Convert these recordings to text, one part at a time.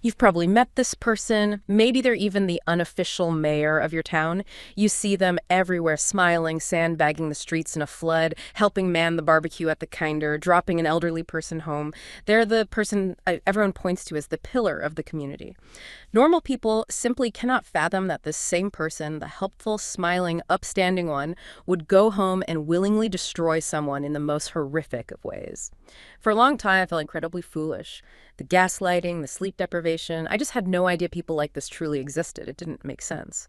You've probably met this person. Maybe they're even the unofficial mayor of your town. You see them everywhere, smiling, sandbagging the streets in a flood, helping man the barbecue at the kinder, dropping an elderly person home. They're the person everyone points to as the pillar of the community. Normal people simply cannot fathom that this same person, the helpful, smiling, upstanding one, would go home and willingly destroy someone in the most horrific of ways. For a long time, I felt incredibly foolish. The gaslighting, the sleep deprivation, I just had no idea people like this truly existed. It didn't make sense.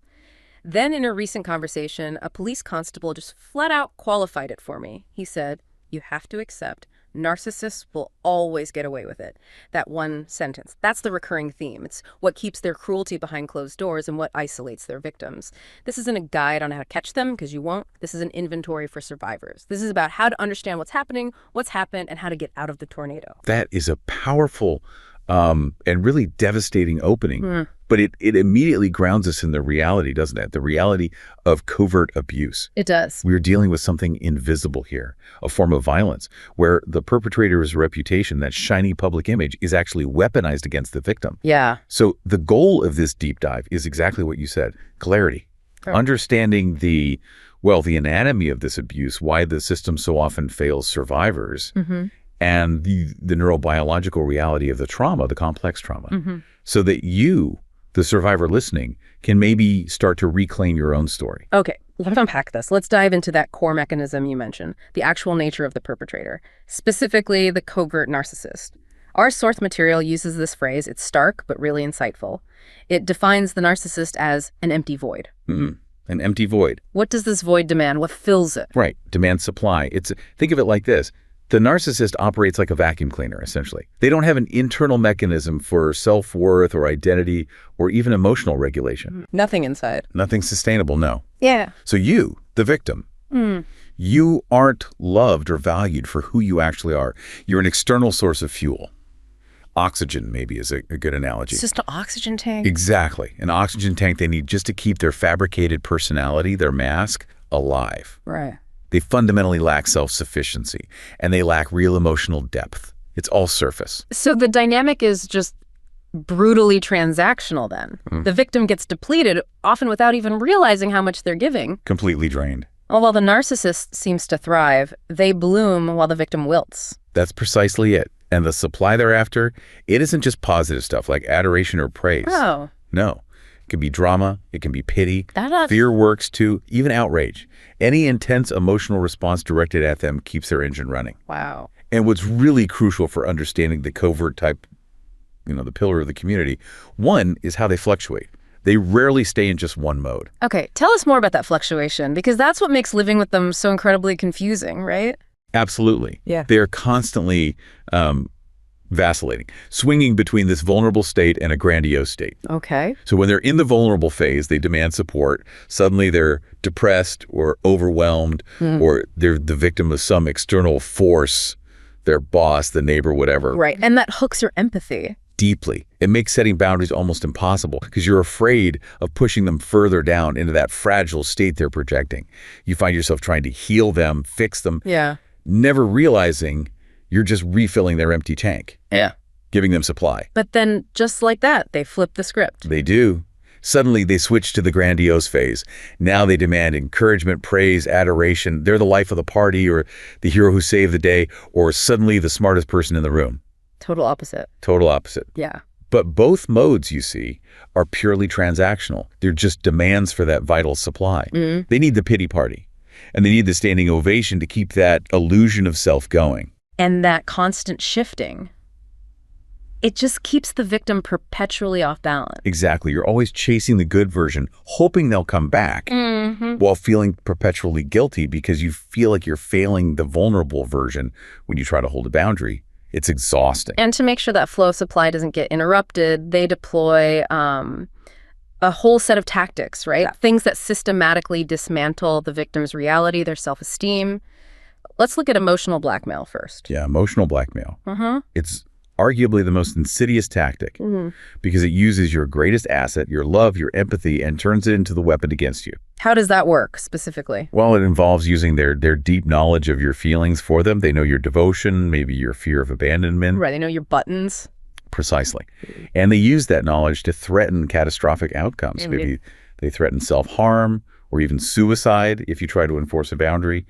Then in a recent conversation, a police constable just flat out qualified it for me. He said, "You have to accept narcissists will always get away with it." That one sentence. That's the recurring theme. It's what keeps their cruelty behind closed doors and what isolates their victims. This isn't a guide on how to catch them, because you won't. This is an inventory for survivors. This is about how to understand what's happening, what's happened, and how to get out of the tornado. That is a powerful and really devastating opening. But it immediately grounds us in the reality, doesn't it? The reality of covert abuse. It does. We're dealing with something invisible here, a form of violence where the perpetrator's reputation, that shiny public image, is actually weaponized against the victim. Yeah. So the goal of this deep dive is exactly what you said, clarity. Sure. Understanding the anatomy of this abuse, why the system so often fails survivors, and the neurobiological reality of the trauma, the complex trauma, so that you, the survivor listening, can maybe start to reclaim your own story. Okay, let's unpack this. Let's dive into that core mechanism you mentioned, the actual nature of the perpetrator, specifically the covert narcissist. Our source material uses this phrase. It's stark, but really insightful. It defines the narcissist as an empty void. An empty void. What does this void demand? What fills it? Right. Demand supply. Think of it like this. The narcissist operates like a vacuum cleaner, essentially. They don't have an internal mechanism for self-worth or identity or even emotional regulation. Nothing inside. Nothing sustainable, no. Yeah. So you, the victim, you aren't loved or valued for who you actually are. You're an external source of fuel. Oxygen, maybe, is a good analogy. It's just an oxygen tank? Exactly. An oxygen tank they need just to keep their fabricated personality, their mask, alive. Right. They fundamentally lack self-sufficiency, and they lack real emotional depth. It's all surface. So the dynamic is just brutally transactional then. The victim gets depleted, often without even realizing how much they're giving. Completely drained. Well, while the narcissist seems to thrive, they bloom while the victim wilts. That's precisely it. And the supply thereafter, it isn't just positive stuff like adoration or praise. Oh. No. It can be drama. It can be pity. That's... Fear works too, even outrage. Any intense emotional response directed at them keeps their engine running. Wow. And what's really crucial for understanding the covert type, the pillar of the community, one is how they fluctuate. They rarely stay in just one mode. Okay, tell us more about that fluctuation, because that's what makes living with them so incredibly confusing, right? Absolutely. Yeah. They're constantly vacillating, swinging between this vulnerable state and a grandiose state. Okay. So when they're in the vulnerable phase, they demand support. Suddenly they're depressed or overwhelmed, or they're the victim of some external force, their boss, the neighbor, whatever. Right, and that hooks your empathy. Deeply. It makes setting boundaries almost impossible because you're afraid of pushing them further down into that fragile state they're projecting. You find yourself trying to heal them, fix them, never realizing you're just refilling their empty tank. Yeah. Giving them supply. But then, just like that, they flip the script. They do. Suddenly, they switch to the grandiose phase. Now they demand encouragement, praise, adoration. They're the life of the party or the hero who saved the day, or suddenly the smartest person in the room. Total opposite. Total opposite. Yeah. But both modes, you see, are purely transactional. They're just demands for that vital supply. They need the pity party, and they need the standing ovation to keep that illusion of self going. And that constant shifting, it just keeps the victim perpetually off balance. Exactly. You're always chasing the good version, hoping they'll come back, while feeling perpetually guilty because you feel like you're failing the vulnerable version when you try to hold a boundary. It's exhausting. And to make sure that flow of supply doesn't get interrupted, they deploy a whole set of tactics, right? Things that systematically dismantle the victim's reality, their self-esteem. Let's look at emotional blackmail first. Yeah, emotional blackmail. It's arguably the most insidious tactic because it uses your greatest asset, your love, your empathy, and turns it into the weapon against you. How does that work specifically? Well, it involves using their deep knowledge of your feelings for them. They know your devotion, maybe your fear of abandonment. Right, they know your buttons. Precisely. And they use that knowledge to threaten catastrophic outcomes. Maybe they threaten self-harm or even suicide if you try to enforce a boundary.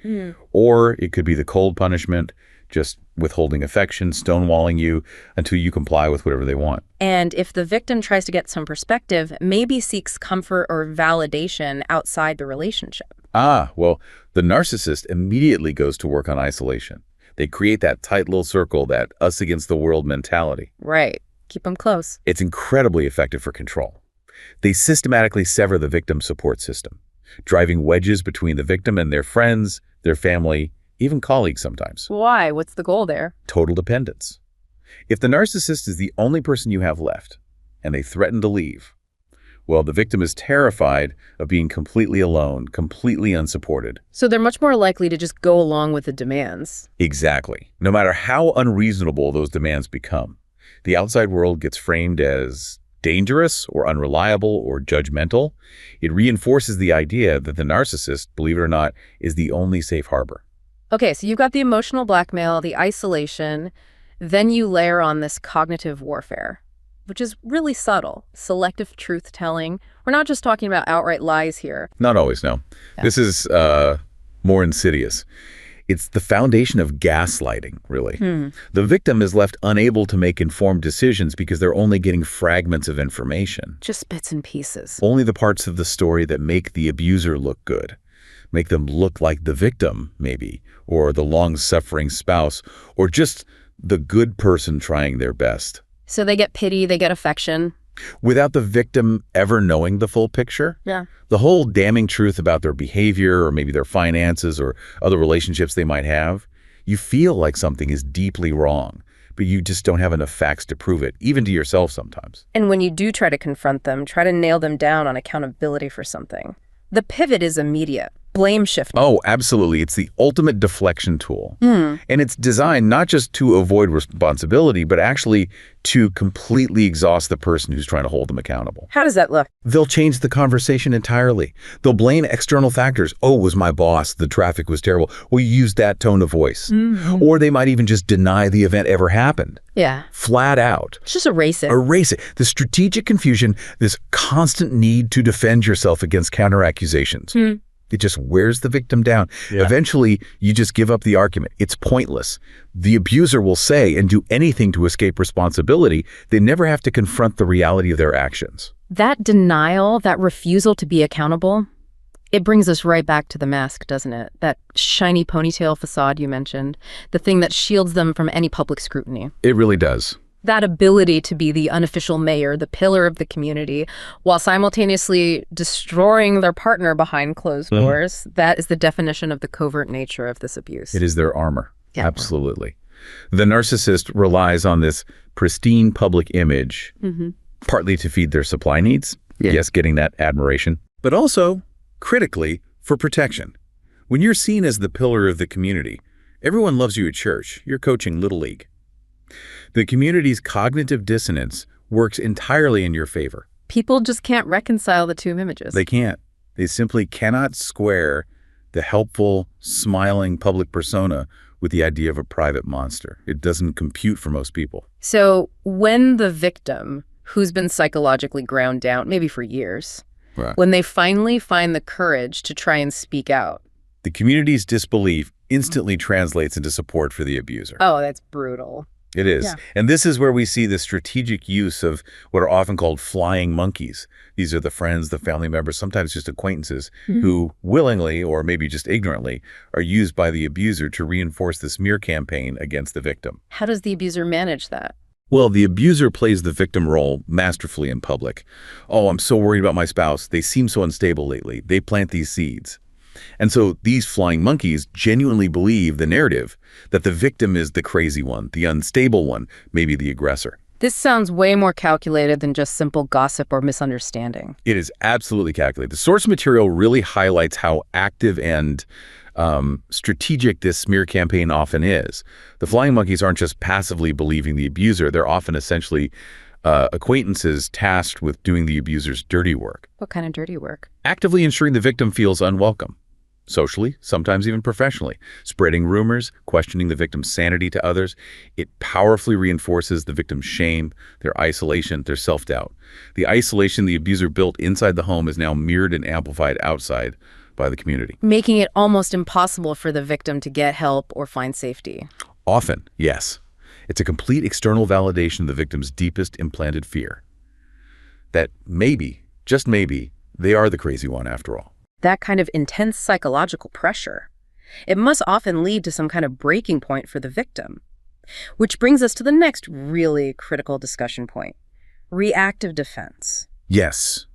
Or it could be the cold punishment, just withholding affection, stonewalling you until you comply with whatever they want. And if the victim tries to get some perspective, maybe seeks comfort or validation outside the relationship. Well, the narcissist immediately goes to work on isolation. They create that tight little circle, that us against the world mentality. Right. Keep them close. It's incredibly effective for control. They systematically sever the victim support system, driving wedges between the victim and their friends, their family, even colleagues sometimes. Why? What's the goal there? Total dependence. If the narcissist is the only person you have left, and they threaten to leave, well, the victim is terrified of being completely alone, completely unsupported. So they're much more likely to just go along with the demands. Exactly. No matter how unreasonable those demands become, the outside world gets framed as dangerous or unreliable or judgmental. It reinforces the idea that the narcissist, believe it or not, is the only safe harbor. Okay, so you've got the emotional blackmail, the isolation, then you layer on this cognitive warfare, which is really subtle, selective truth-telling. We're not just talking about outright lies here. Not always, no. Yeah. This is more insidious. It's the foundation of gaslighting, really. The victim is left unable to make informed decisions because they're only getting fragments of information. Just bits and pieces. Only the parts of the story that make the abuser look good, make them look like the victim, maybe, or the long-suffering spouse, or just the good person trying their best. So they get pity, they get affection. Without the victim ever knowing the full picture? Yeah. The whole damning truth about their behavior or maybe their finances or other relationships they might have, you feel like something is deeply wrong, but you just don't have enough facts to prove it, even to yourself sometimes. And when you do try to confront them, try to nail them down on accountability for something, the pivot is immediate. Blame shifting. Oh, absolutely. It's the ultimate deflection tool. And it's designed not just to avoid responsibility, but actually to completely exhaust the person who's trying to hold them accountable. How does that look? They'll change the conversation entirely. They'll blame external factors. Oh, it was my boss. The traffic was terrible. Well, you use that tone of voice. Or they might even just deny the event ever happened. Yeah. Flat out. Just erase it. Erase it. The strategic confusion, this constant need to defend yourself against counter-accusations. It just wears the victim down. Yeah. Eventually, you just give up the argument. It's pointless. The abuser will say and do anything to escape responsibility. They never have to confront the reality of their actions. That denial, that refusal to be accountable, it brings us right back to the mask, doesn't it? That shiny ponytail facade you mentioned, the thing that shields them from any public scrutiny. It really does. That ability to be the unofficial mayor, the pillar of the community, while simultaneously destroying their partner behind closed doors, that is the definition of the covert nature of this abuse. It is their armor. Yeah. Absolutely. The narcissist relies on this pristine public image, partly to feed their supply needs, yes, getting that admiration, but also, critically, for protection. When you're seen as the pillar of the community, everyone loves you at church. You're coaching Little League. The community's cognitive dissonance works entirely in your favor. People just can't reconcile the two images. They can't. They simply cannot square the helpful, smiling public persona with the idea of a private monster. It doesn't compute for most people. So when the victim, who's been psychologically ground down, maybe for years, when they finally find the courage to try and speak out, the community's disbelief instantly translates into support for the abuser. Oh, that's brutal. It is. Yeah. And this is where we see the strategic use of what are often called flying monkeys. These are the friends, the family members, sometimes just acquaintances who willingly or maybe just ignorantly are used by the abuser to reinforce the smear campaign against the victim. How does the abuser manage that? Well, the abuser plays the victim role masterfully in public. Oh, I'm so worried about my spouse. They seem so unstable lately. They plant these seeds. And so these flying monkeys genuinely believe the narrative that the victim is the crazy one, the unstable one, maybe the aggressor. This sounds way more calculated than just simple gossip or misunderstanding. It is absolutely calculated. The source material really highlights how active and strategic this smear campaign often is. The flying monkeys aren't just passively believing the abuser. They're often essentially acquaintances tasked with doing the abuser's dirty work. What kind of dirty work? Actively ensuring the victim feels unwelcome, socially, sometimes even professionally, spreading rumors, questioning the victim's sanity to others. It powerfully reinforces the victim's shame, their isolation, their self-doubt. The isolation the abuser built inside the home is now mirrored and amplified outside by the community. Making it almost impossible for the victim to get help or find safety. Often, yes. It's a complete external validation of the victim's deepest implanted fear. That maybe, just maybe, they are the crazy one after all. That kind of intense psychological pressure. It must often lead to some kind of breaking point for the victim. Which brings us to the next really critical discussion point. Reactive defense. Yes.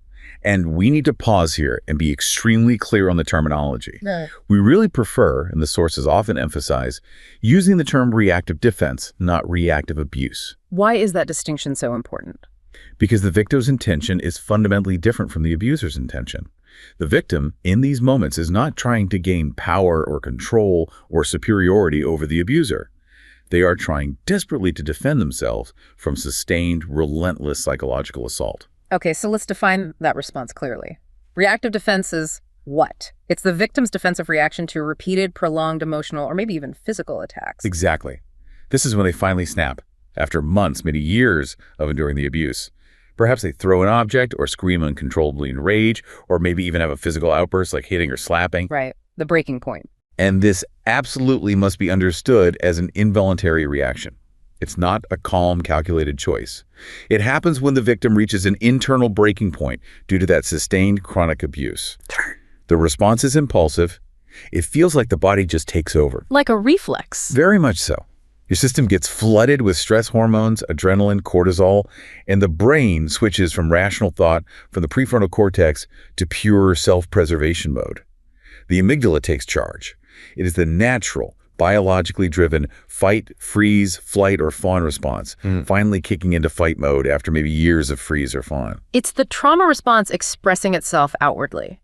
And we need to pause here and be extremely clear on the terminology. No. We really prefer, and the sources often emphasize, using the term reactive defense, not reactive abuse. Why is that distinction so important? Because the victim's intention is fundamentally different from the abuser's intention. The victim, in these moments, is not trying to gain power or control or superiority over the abuser. They are trying desperately to defend themselves from sustained, relentless psychological assault. Okay, so let's define that response clearly. Reactive defense is what? It's the victim's defensive reaction to repeated, prolonged emotional, or maybe even physical attacks. Exactly. This is when they finally snap, after months, maybe years of enduring the abuse. Perhaps they throw an object or scream uncontrollably in rage, or maybe even have a physical outburst like hitting or slapping. Right, the breaking point. And this absolutely must be understood as an involuntary reaction. It's not a calm, calculated choice. It happens when the victim reaches an internal breaking point due to that sustained chronic abuse. The response is impulsive. It feels like the body just takes over. Like a reflex. Very much so. Your system gets flooded with stress hormones, adrenaline, cortisol, and the brain switches from rational thought from the prefrontal cortex to pure self-preservation mode. The amygdala takes charge. It is the natural, biologically driven fight, freeze, flight, or fawn response, finally kicking into fight mode after maybe years of freeze or fawn. It's the trauma response expressing itself outwardly.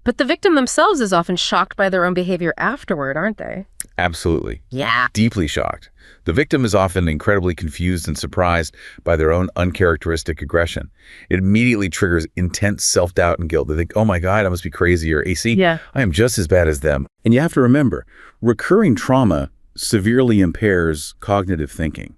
But the victim themselves is often shocked by their own behavior afterward, aren't they? Absolutely. Yeah. Deeply shocked. The victim is often incredibly confused and surprised by their own uncharacteristic aggression. It immediately triggers intense self-doubt and guilt. They think, oh my God, I must be crazy, or AC, Yeah. I am just as bad as them. And you have to remember, recurring trauma severely impairs cognitive thinking.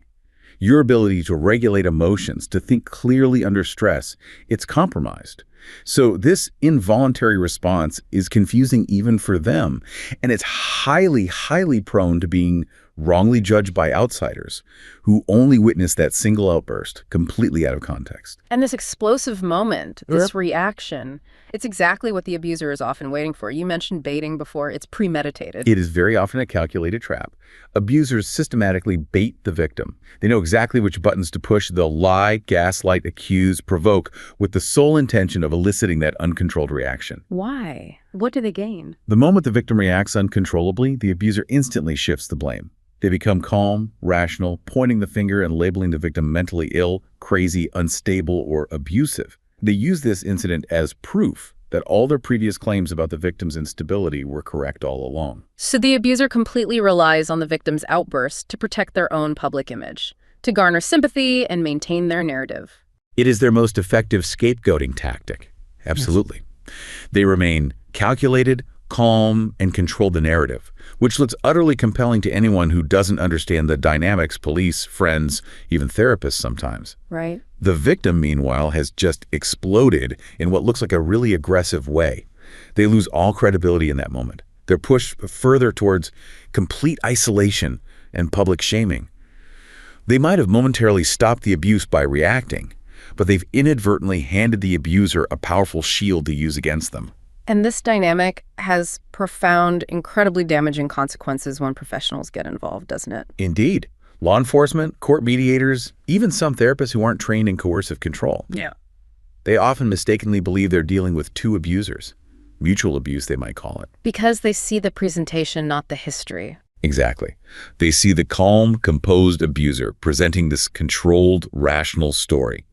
Your ability to regulate emotions, to think clearly under stress, it's compromised. So this involuntary response is confusing even for them, and it's highly, highly prone to being wrongly judged by outsiders who only witness that single outburst completely out of context. And this explosive moment, this reaction, it's exactly what the abuser is often waiting for. You mentioned baiting before. It's premeditated. It is very often a calculated trap. Abusers systematically bait the victim. They know exactly which buttons to push. They'll lie, gaslight, accuse, provoke, with the sole intention of eliciting that uncontrolled reaction. Why? What do they gain? The moment the victim reacts uncontrollably, the abuser instantly shifts the blame. They become calm, rational, pointing the finger and labeling the victim mentally ill, crazy, unstable, or abusive. They use this incident as proof that all their previous claims about the victim's instability were correct all along. So the abuser completely relies on the victim's outburst to protect their own public image, to garner sympathy and maintain their narrative. It is their most effective scapegoating tactic. Absolutely. They remain calculated, calm, and control the narrative, which looks utterly compelling to anyone who doesn't understand the dynamics, police, friends, even therapists sometimes. Right. The victim, meanwhile, has just exploded in what looks like a really aggressive way. They lose all credibility in that moment. They're pushed further towards complete isolation and public shaming. They might have momentarily stopped the abuse by reacting, but they've inadvertently handed the abuser a powerful shield to use against them. And this dynamic has profound, incredibly damaging consequences when professionals get involved, doesn't it? Indeed. Law enforcement, court mediators, even some therapists who aren't trained in coercive control. Yeah. They often mistakenly believe they're dealing with two abusers. Mutual abuse, they might call it. Because they see the presentation, not the history. Exactly. They see the calm, composed abuser presenting this controlled, rational story.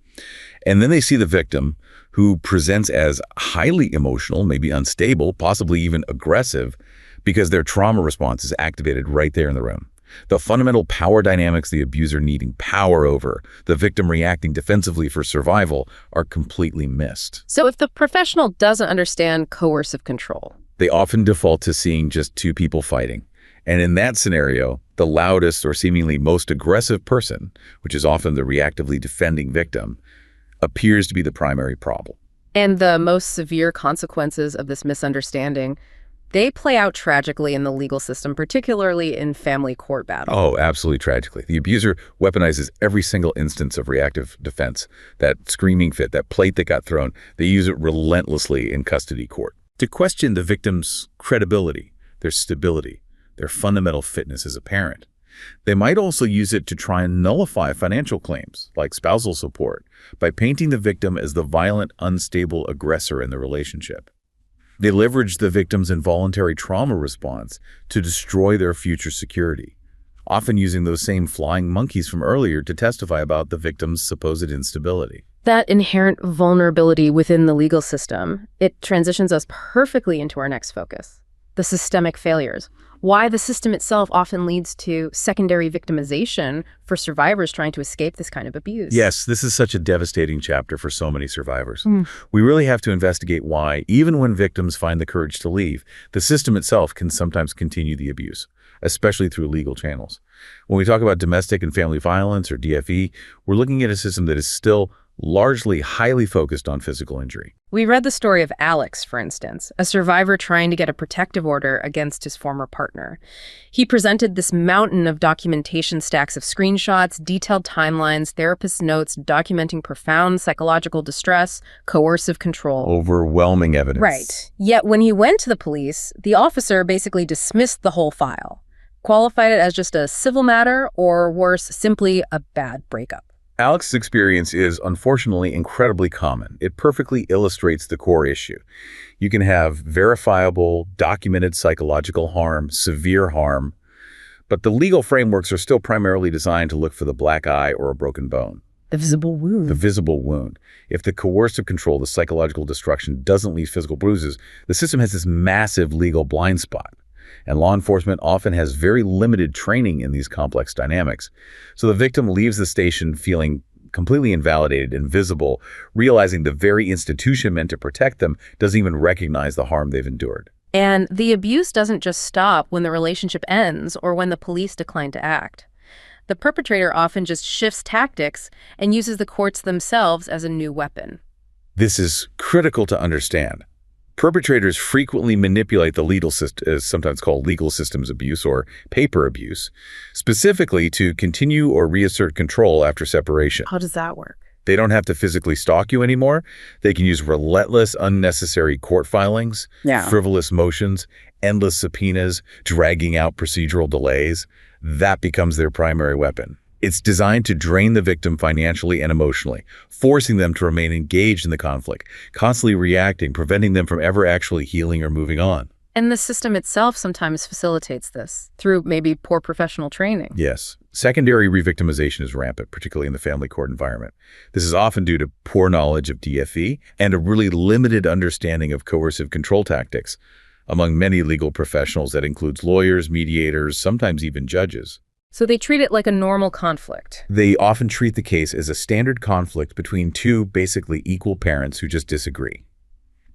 And then they see the victim, who presents as highly emotional, maybe unstable, possibly even aggressive, because their trauma response is activated right there in the room. The fundamental power dynamics, the abuser needing power over, the victim reacting defensively for survival, are completely missed. So if the professional doesn't understand coercive control, They often default to seeing just two people fighting. And in that scenario, the loudest or seemingly most aggressive person, which is often the reactively defending victim, appears to be the primary problem. And the most severe consequences of this misunderstanding, they play out tragically in the legal system, particularly in family court battles. Oh, absolutely tragically. The abuser weaponizes every single instance of reactive defense. That screaming fit, that plate that got thrown, they use it relentlessly in custody court to question the victim's credibility, their stability, their fundamental fitness as a parent. They might also use it to try and nullify financial claims, like spousal support, by painting the victim as the violent, unstable aggressor in the relationship. They leverage the victim's involuntary trauma response to destroy their future security, often using those same flying monkeys from earlier to testify about the victim's supposed instability. That inherent vulnerability within the legal system, it transitions us perfectly into our next focus, the systemic failures. Why the system itself often leads to secondary victimization for survivors trying to escape this kind of abuse. Yes, this is such a devastating chapter for so many survivors. We really have to investigate why, even when victims find the courage to leave, the system itself can sometimes continue the abuse, especially through legal channels. When we talk about domestic and family violence, or DFE, we're looking at a system that is still largely highly focused on physical injury. We read the story of Alex, for instance, a survivor trying to get a protective order against his former partner. He presented this mountain of documentation, stacks of screenshots, detailed timelines, therapist notes documenting profound psychological distress, coercive control. Overwhelming evidence. Right. Yet when he went to the police, the officer basically dismissed the whole file, qualified it as just a civil matter, or worse, simply a bad breakup. Alex's experience is, unfortunately, incredibly common. It perfectly illustrates the core issue. You can have verifiable, documented psychological harm, severe harm, but the legal frameworks are still primarily designed to look for the black eye or a broken bone. The visible wound. The visible wound. If the coercive control, the psychological destruction, doesn't leave physical bruises, the system has this massive legal blind spot. And law enforcement often has very limited training in these complex dynamics. So the victim leaves the station feeling completely invalidated, invisible, realizing the very institution meant to protect them doesn't even recognize the harm they've endured. And the abuse doesn't just stop when the relationship ends or when the police decline to act. The perpetrator often just shifts tactics and uses the courts themselves as a new weapon. This is critical to understand. Perpetrators frequently manipulate the legal system, sometimes called legal systems abuse or paper abuse, specifically to continue or reassert control after separation. How does that work? They don't have to physically stalk you anymore. They can use relentless, unnecessary court filings, frivolous motions, endless subpoenas, dragging out procedural delays. That becomes their primary weapon. It's designed to drain the victim financially and emotionally, forcing them to remain engaged in the conflict, constantly reacting, preventing them from ever actually healing or moving on. And the system itself sometimes facilitates this through maybe poor professional training. Yes. Secondary re-victimization is rampant, particularly in the family court environment. This is often due to poor knowledge of DFE and a really limited understanding of coercive control tactics among many legal professionals that includes lawyers, mediators, sometimes even judges. So they treat it like a normal conflict. They often treat the case as a standard conflict between two basically equal parents who just disagree.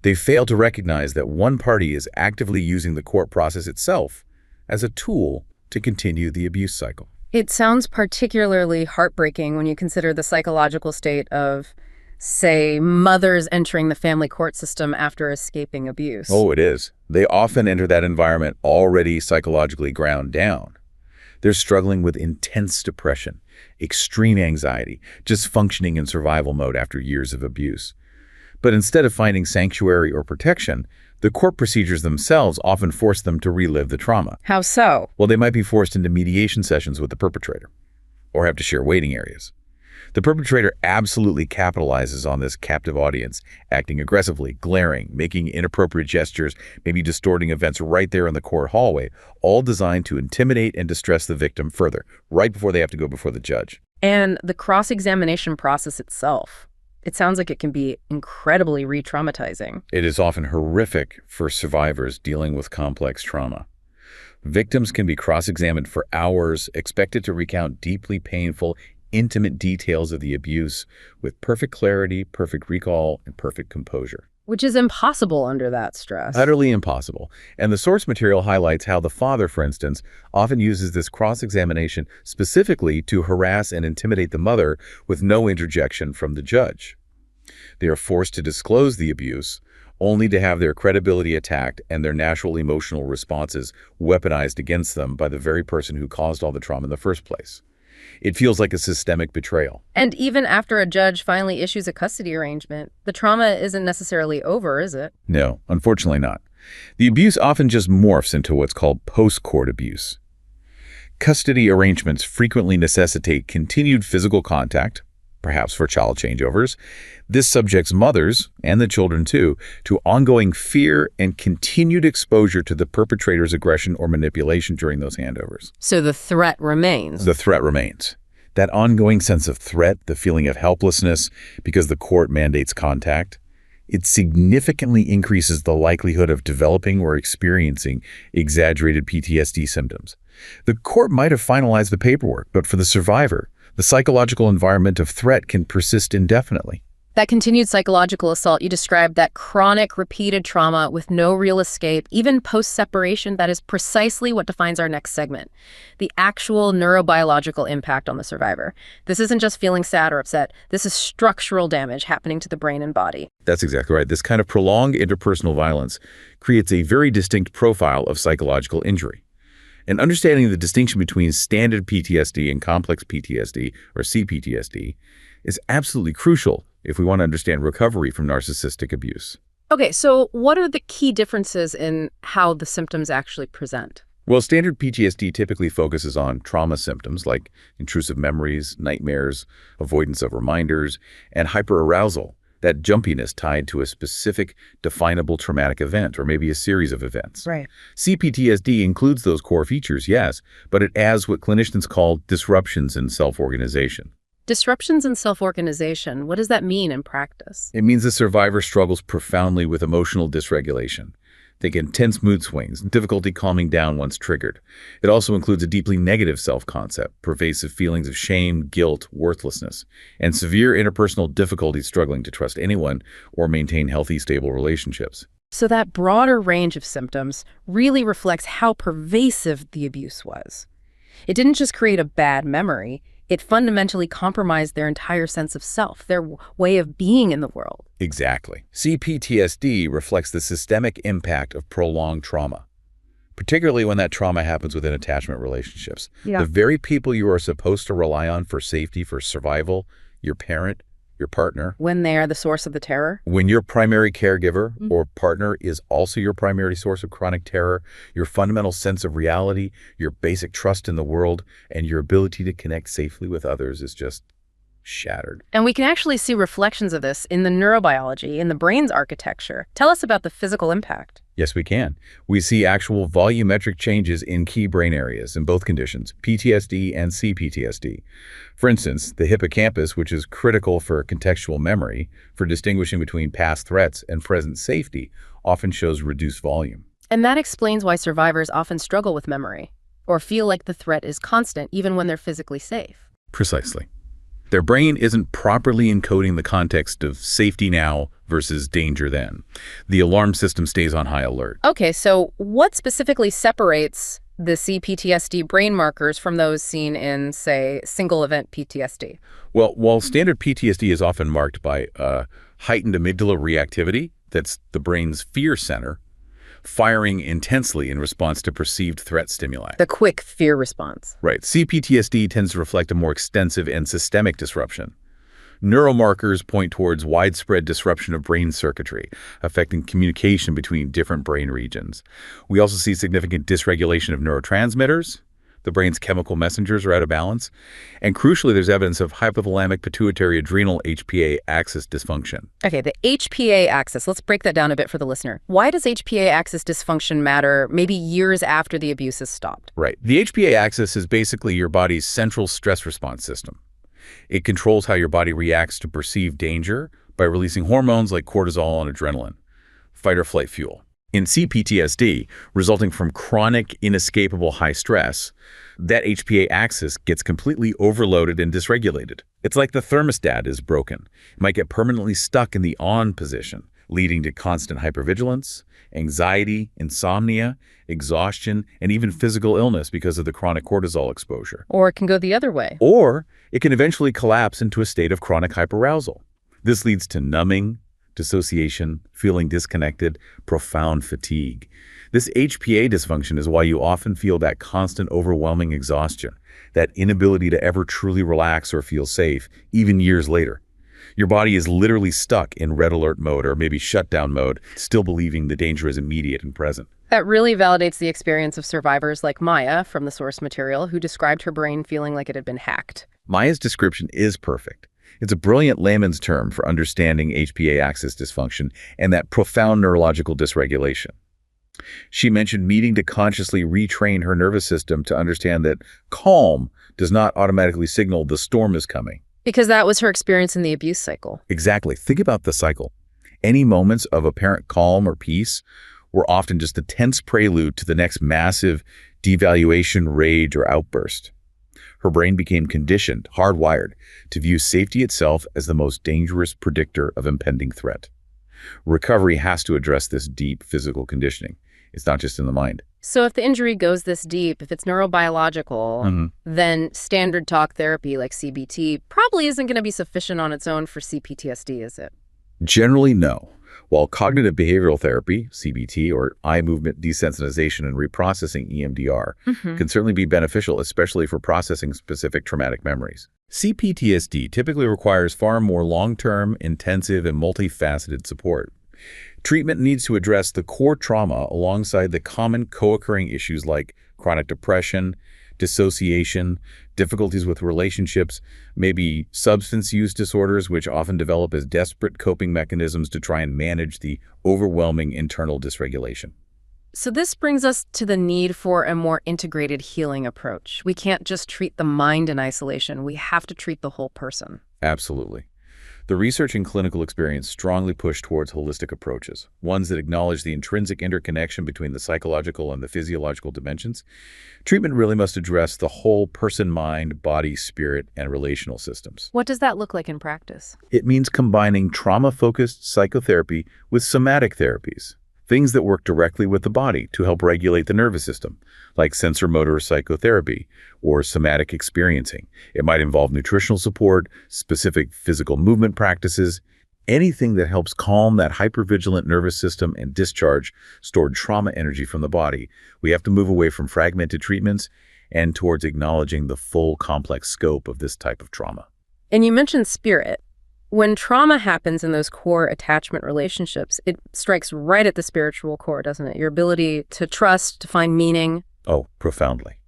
They fail to recognize that one party is actively using the court process itself as a tool to continue the abuse cycle. It sounds particularly heartbreaking when you consider the psychological state of, say, mothers entering the family court system after escaping abuse. Oh, it is. They often enter that environment already psychologically ground down. They're struggling with intense depression, extreme anxiety, just functioning in survival mode after years of abuse. But instead of finding sanctuary or protection, the court procedures themselves often force them to relive the trauma. How so? Well, they might be forced into mediation sessions with the perpetrator, or have to share waiting areas. The perpetrator absolutely capitalizes on this captive audience, acting aggressively, glaring, making inappropriate gestures, maybe distorting events right there in the court hallway, all designed to intimidate and distress the victim further, right before they have to go before the judge. And the cross-examination process itself, it sounds like it can be incredibly re-traumatizing. It is often horrific for survivors dealing with complex trauma. Victims can be cross-examined for hours, expected to recount deeply painful, intimate details of the abuse with perfect clarity, perfect recall, and perfect composure. Which is impossible under that stress. Utterly impossible. And the source material highlights how the father, for instance, often uses this cross-examination specifically to harass and intimidate the mother with no interjection from the judge. They are forced to disclose the abuse, only to have their credibility attacked and their natural emotional responses weaponized against them by the very person who caused all the trauma in the first place. It feels like a systemic betrayal. And even after a judge finally issues a custody arrangement, the trauma isn't necessarily over, is it? No, unfortunately not. The abuse often just morphs into what's called post-court abuse. Custody arrangements frequently necessitate continued physical contact, perhaps for child changeovers. This subjects mothers, and the children too, to ongoing fear and continued exposure to the perpetrator's aggression or manipulation during those handovers. So the threat remains. The threat remains. That ongoing sense of threat, the feeling of helplessness because the court mandates contact, it significantly increases the likelihood of developing or experiencing exaggerated PTSD symptoms. The court might have finalized the paperwork, but for the survivor, the psychological environment of threat can persist indefinitely. That continued psychological assault, you described that chronic, repeated trauma with no real escape, even post-separation, that is precisely what defines our next segment. The actual neurobiological impact on the survivor. This isn't just feeling sad or upset. This is structural damage happening to the brain and body. That's exactly right. This kind of prolonged interpersonal violence creates a very distinct profile of psychological injury. And understanding the distinction between standard PTSD and complex PTSD, or CPTSD, is absolutely crucial if we want to understand recovery from narcissistic abuse. Okay, so what are the key differences in how the symptoms actually present? Well, standard PTSD typically focuses on trauma symptoms like intrusive memories, nightmares, avoidance of reminders, and hyperarousal, that jumpiness tied to a specific definable traumatic event or maybe a series of events. Right. CPTSD includes those core features, yes, but it adds what clinicians call disruptions in self-organization. Disruptions in self-organization, what does that mean in practice? It means the survivor struggles profoundly with emotional dysregulation. Think intense mood swings, difficulty calming down once triggered. It also includes a deeply negative self-concept, pervasive feelings of shame, guilt, worthlessness, and severe interpersonal difficulties struggling to trust anyone or maintain healthy, stable relationships. So that broader range of symptoms really reflects how pervasive the abuse was. It didn't just create a bad memory, it fundamentally compromised their entire sense of self, their way of being in the world. Exactly. CPTSD reflects the systemic impact of prolonged trauma, particularly when that trauma happens within attachment relationships. Yeah. The very people you are supposed to rely on for safety, for survival, your parent, your partner. When they are the source of the terror? When your primary caregiver or partner is also your primary source of chronic terror, your fundamental sense of reality, your basic trust in the world, and your ability to connect safely with others is just shattered. And we can actually see reflections of this in the neurobiology, in the brain's architecture. Tell us about the physical impact. Yes, we can. We see actual volumetric changes in key brain areas in both conditions, PTSD and CPTSD. For instance, the hippocampus, which is critical for contextual memory, for distinguishing between past threats and present safety, often shows reduced volume. And that explains why survivors often struggle with memory, or feel like the threat is constant even when they're physically safe. Precisely. Their brain isn't properly encoding the context of safety now versus danger then. The alarm system stays on high alert. Okay, so what specifically separates the CPTSD brain markers from those seen in, say, single-event PTSD? Well, while standard PTSD is often marked by heightened amygdala reactivity, that's the brain's fear center, firing intensely in response to perceived threat stimuli. The quick fear response. Right. CPTSD tends to reflect a more extensive and systemic disruption. Neuromarkers point towards widespread disruption of brain circuitry, affecting communication between different brain regions. We also see significant dysregulation of neurotransmitters. The brain's chemical messengers are out of balance. And crucially, there's evidence of hypothalamic pituitary adrenal HPA axis dysfunction. Okay, the HPA axis. Let's break that down a bit for the listener. Why does HPA axis dysfunction matter maybe years after the abuse is stopped? Right. The HPA axis is basically your body's central stress response system. It controls how your body reacts to perceived danger by releasing hormones like cortisol and adrenaline, fight or flight fuel. In CPTSD, resulting from chronic, inescapable high stress, that HPA axis gets completely overloaded and dysregulated. It's like the thermostat is broken. It might get permanently stuck in the on position, leading to constant hypervigilance, anxiety, insomnia, exhaustion, and even physical illness because of the chronic cortisol exposure. Or it can go the other way. Or it can eventually collapse into a state of chronic hyperarousal. This leads to numbing, dissociation, feeling disconnected, profound fatigue. This HPA dysfunction is why you often feel that constant overwhelming exhaustion, that inability to ever truly relax or feel safe, even years later. Your body is literally stuck in red alert mode or maybe shutdown mode, still believing the danger is immediate and present. That really validates the experience of survivors like Maya from the source material, who described her brain feeling like it had been hacked. Maya's description is perfect. It's a brilliant layman's term for understanding HPA axis dysfunction and that profound neurological dysregulation. She mentioned needing to consciously retrain her nervous system to understand that calm does not automatically signal the storm is coming. Because that was her experience in the abuse cycle. Exactly. Think about the cycle. Any moments of apparent calm or peace were often just a tense prelude to the next massive devaluation, rage, or outburst. Her brain became conditioned, hardwired, to view safety itself as the most dangerous predictor of impending threat. Recovery has to address this deep physical conditioning. It's not just in the mind. So if the injury goes this deep, if it's neurobiological, then standard talk therapy like CBT probably isn't going to be sufficient on its own for CPTSD, is it? Generally, no. While cognitive behavioral therapy, CBT, or eye movement desensitization and reprocessing, EMDR, can certainly be beneficial, especially for processing specific traumatic memories. CPTSD typically requires far more long-term, intensive, and multifaceted support. Treatment needs to address the core trauma alongside the common co-occurring issues like chronic depression, dissociation, difficulties with relationships, maybe substance use disorders, which often develop as desperate coping mechanisms to try and manage the overwhelming internal dysregulation. So this brings us to the need for a more integrated healing approach. We can't just treat the mind in isolation. We have to treat the whole person. Absolutely. The research and clinical experience strongly push towards holistic approaches, ones that acknowledge the intrinsic interconnection between the psychological and the physiological dimensions. Treatment really must address the whole person, mind, body, spirit, and relational systems. What does that look like in practice? It means combining trauma-focused psychotherapy with somatic therapies, things that work directly with the body to help regulate the nervous system, like sensor-motor psychotherapy or somatic experiencing. It might involve nutritional support, specific physical movement practices, anything that helps calm that hypervigilant nervous system and discharge stored trauma energy from the body. We have to move away from fragmented treatments and towards acknowledging the full complex scope of this type of trauma. And you mentioned spirit. When trauma happens in those core attachment relationships, it strikes right at the spiritual core, doesn't it? Your ability to trust, to find meaning. Oh, profoundly.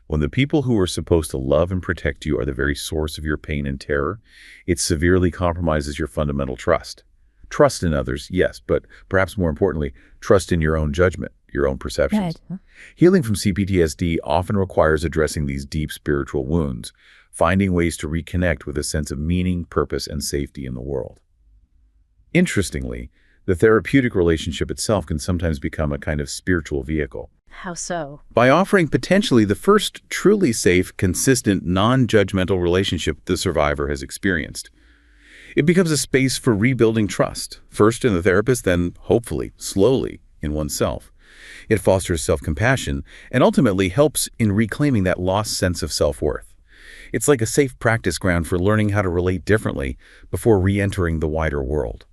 When the people who are supposed to love and protect you are the very source of your pain and terror, it severely compromises your fundamental trust. Trust in others, yes, but perhaps more importantly, trust in your own judgment, your own perceptions. Right. Healing from CPTSD often requires addressing these deep spiritual wounds, finding ways to reconnect with a sense of meaning, purpose, and safety in the world. Interestingly, the therapeutic relationship itself can sometimes become a kind of spiritual vehicle. How so? By offering potentially the first truly safe, consistent, non-judgmental relationship the survivor has experienced. It becomes a space for rebuilding trust, first in the therapist, then, hopefully, slowly, in oneself. It fosters self-compassion and ultimately helps in reclaiming that lost sense of self-worth. It's like a safe practice ground for learning how to relate differently before re-entering the wider world.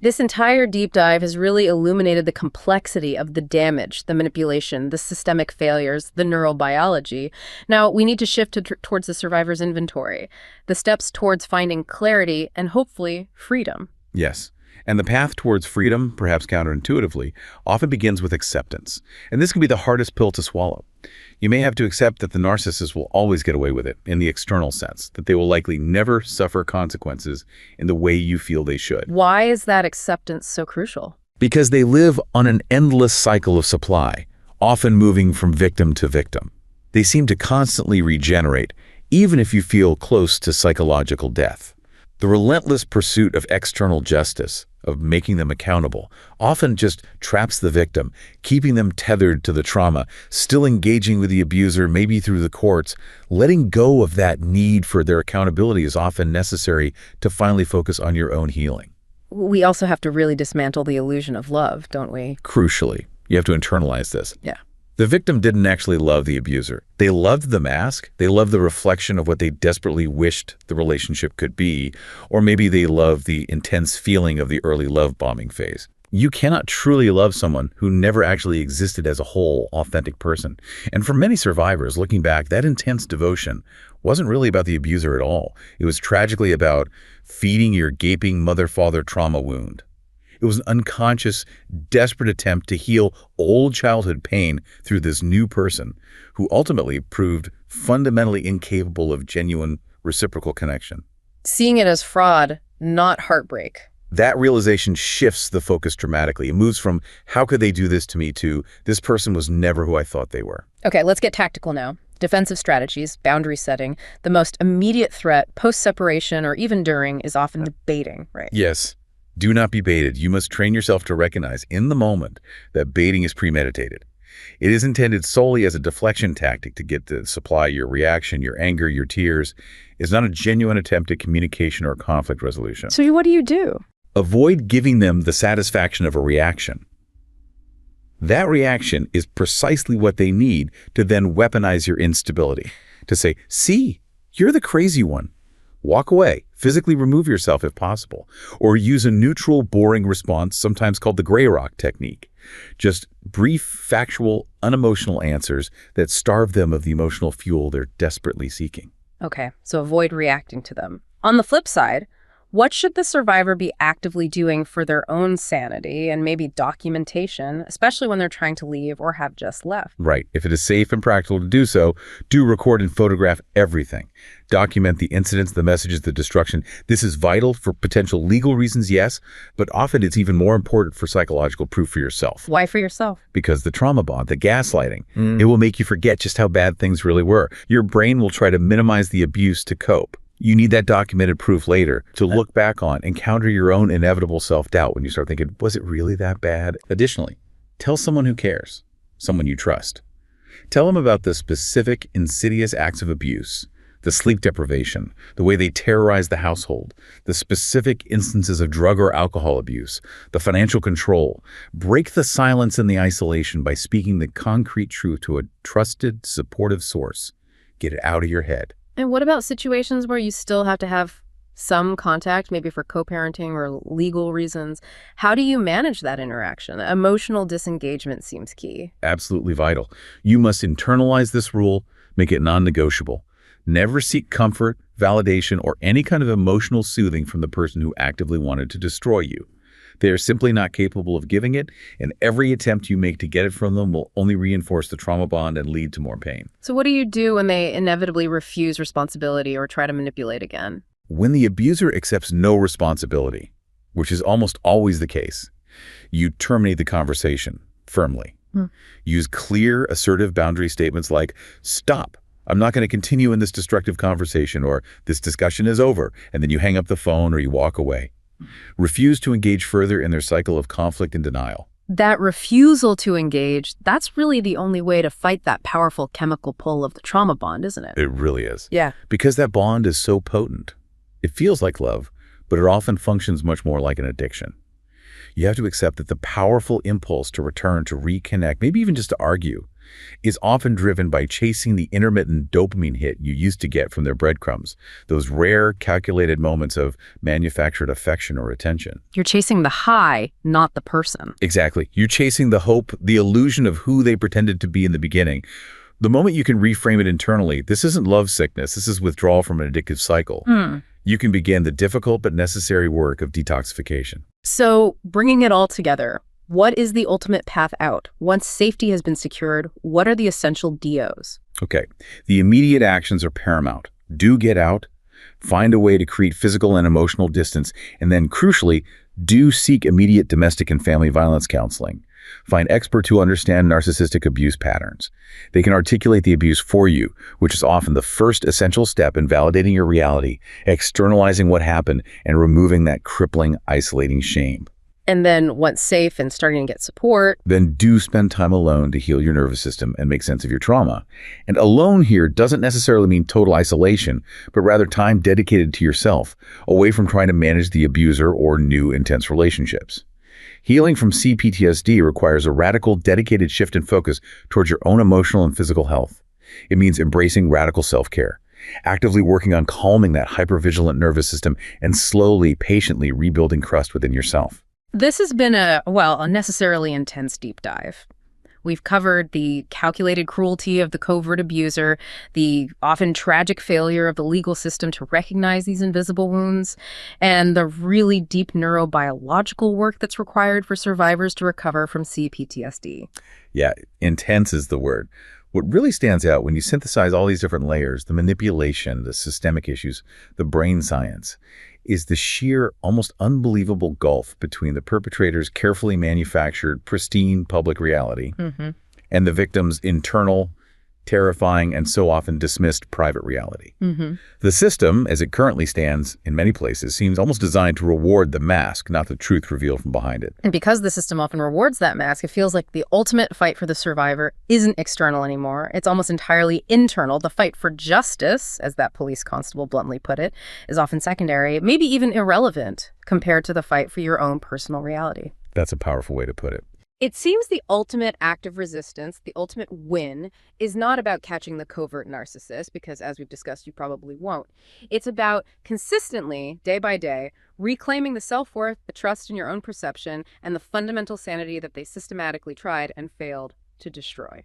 This entire deep dive has really illuminated the complexity of the damage, the manipulation, the systemic failures, the neurobiology. Now, we need to shift towards the survivor's inventory, the steps towards finding clarity and hopefully freedom. Yes. And the path towards freedom, perhaps counterintuitively, often begins with acceptance. And this can be the hardest pill to swallow. You may have to accept that the narcissist will always get away with it in the external sense, that they will likely never suffer consequences in the way you feel they should. Why is that acceptance so crucial? Because they live on an endless cycle of supply, often moving from victim to victim. They seem to constantly regenerate, even if you feel close to psychological death. The relentless pursuit of external justice, of making them accountable, often just traps the victim, keeping them tethered to the trauma, still engaging with the abuser, maybe through the courts. Letting go of that need for their accountability is often necessary to finally focus on your own healing. we also have to really dismantle the illusion of love, don't we? Crucially, you have to internalize this. Yeah. The victim didn't actually love the abuser. They loved the mask. They loved the reflection of what they desperately wished the relationship could be, or maybe they loved the intense feeling of the early love bombing phase. You cannot truly love someone who never actually existed as a whole, authentic person. And for many survivors, looking back, that intense devotion wasn't really about the abuser at all. It was tragically about feeding your gaping mother-father trauma wound. It was an unconscious, desperate attempt to heal old childhood pain through this new person who ultimately proved fundamentally incapable of genuine reciprocal connection. Seeing it as fraud, not heartbreak. That realization shifts the focus dramatically. It moves from how could they do this to me to this person was never who I thought they were. Okay, let's get tactical now. Defensive strategies, boundary setting. The most immediate threat, post-separation or even during, is often the baiting, right? Yes. Do not be baited. You must train yourself to recognize in the moment that baiting is premeditated. It is intended solely as a deflection tactic to get to supply your reaction, your anger, your tears. It's not a genuine attempt at communication or conflict resolution. So what do you do? Avoid giving them the satisfaction of a reaction. That reaction is precisely what they need to then weaponize your instability. To say, see, you're the crazy one. Walk away. Physically remove yourself if possible. Or use a neutral, boring response, sometimes called the gray rock technique. Just brief, factual, unemotional answers that starve them of the emotional fuel they're desperately seeking. Okay, so avoid reacting to them. On the flip side, what should the survivor be actively doing for their own sanity and maybe documentation, especially when they're trying to leave or have just left? Right. If it is safe and practical to do so, do record and photograph everything. Document the incidents, the messages, the destruction. This is vital for potential legal reasons, yes, but often it's even more important for psychological proof for yourself. Why for yourself? Because the trauma bond, the gaslighting, it will make you forget just how bad things really were. Your brain will try to minimize the abuse to cope. You need that documented proof later to look back on and counter your own inevitable self-doubt when you start thinking, was it really that bad? Additionally, tell someone who cares, someone you trust. Tell them about the specific insidious acts of abuse, the sleep deprivation, the way they terrorize the household, the specific instances of drug or alcohol abuse, the financial control. Break the silence and the isolation by speaking the concrete truth to a trusted, supportive source. Get it out of your head. And what about situations where you still have to have some contact, maybe for co-parenting or legal reasons? How do you manage that interaction? Emotional disengagement seems key. Absolutely vital. You must internalize this rule, make it non-negotiable. Never seek comfort, validation, or any kind of emotional soothing from the person who actively wanted to destroy you. They are simply not capable of giving it, and every attempt you make to get it from them will only reinforce the trauma bond and lead to more pain. So what do you do when they inevitably refuse responsibility or try to manipulate again? When the abuser accepts no responsibility, which is almost always the case, you terminate the conversation firmly. Use clear, assertive boundary statements like, stop. I'm not going to continue in this destructive conversation, or this discussion is over, and then you hang up the phone or you walk away. Refuse to engage further in their cycle of conflict and denial. That refusal to engage, that's really the only way to fight that powerful chemical pull of the trauma bond, isn't it? It really is. Yeah. Because that bond is so potent. It feels like love, but it often functions much more like an addiction. You have to accept that the powerful impulse to return, to reconnect, maybe even just to argue, is often driven by chasing the intermittent dopamine hit you used to get from their breadcrumbs, those rare, calculated moments of manufactured affection or attention. You're chasing the high, not the person. Exactly. You're chasing the hope, the illusion of who they pretended to be in the beginning. The moment you can reframe it internally, this isn't love sickness, this is withdrawal from an addictive cycle. You can begin the difficult but necessary work of detoxification. So, bringing it all together, what is the ultimate path out? Once safety has been secured, what are the essential DOs? Okay, the immediate actions are paramount. Do get out, find a way to create physical and emotional distance, and then, crucially, do seek immediate domestic and family violence counseling. Find experts who understand narcissistic abuse patterns. They can articulate the abuse for you, which is often the first essential step in validating your reality, externalizing what happened, and removing that crippling, isolating shame. And then once safe and starting to get support. Then do spend time alone to heal your nervous system and make sense of your trauma. And alone here doesn't necessarily mean total isolation, but rather time dedicated to yourself, away from trying to manage the abuser or new intense relationships. Healing from CPTSD requires a radical, dedicated shift in focus towards your own emotional and physical health. It means embracing radical self-care, actively working on calming that hypervigilant nervous system, and slowly, patiently rebuilding trust within yourself. This has been a necessarily intense deep dive. We've covered the calculated cruelty of the covert abuser, the often tragic failure of the legal system to recognize these invisible wounds, and the really deep neurobiological work that's required for survivors to recover from CPTSD. Yeah, intense is the word. What really stands out when you synthesize all these different layers, the manipulation, the systemic issues, the brain science, is the sheer, almost unbelievable gulf between the perpetrator's carefully manufactured, pristine public reality and the victim's internal, terrifying, and so often dismissed private reality. The system, as it currently stands in many places, seems almost designed to reward the mask, not the truth revealed from behind it. And because the system often rewards that mask, it feels like the ultimate fight for the survivor isn't external anymore. It's almost entirely internal. The fight for justice, as that police constable bluntly put it, is often secondary, maybe even irrelevant compared to the fight for your own personal reality. That's a powerful way to put it. It seems the ultimate act of resistance, the ultimate win, is not about catching the covert narcissist, because as we've discussed, you probably won't. It's about consistently, day by day, reclaiming the self-worth, the trust in your own perception, and the fundamental sanity that they systematically tried and failed to destroy.